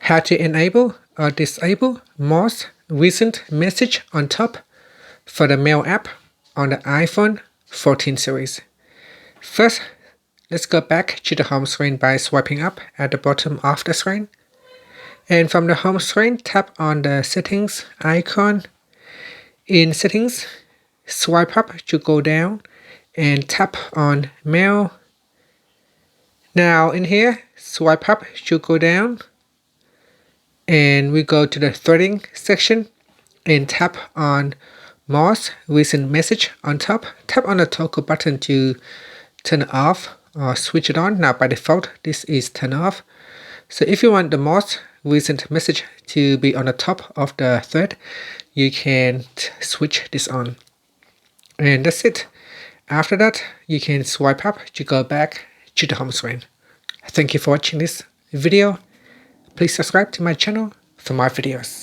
how to enable or disable most recent message on top for the Mail app on the iPhone 14 series. First, let's go back to the home screen by swiping up at the bottom of the screen. And from the home screen, tap on the settings icon. In settings, swipe up to go down and tap on Mail. Now in here, swipe up to go down and we go to the threading section and tap on most recent message on top. Tap on the toggle button to turn it off or switch it on. Now by default this is turn off. So if you want the most recent message to be on the top of the thread, you can switch this on. And that's it. After that, you can swipe up to go back to the home screen. Thank you for watching this video. Please subscribe to my channel for more videos.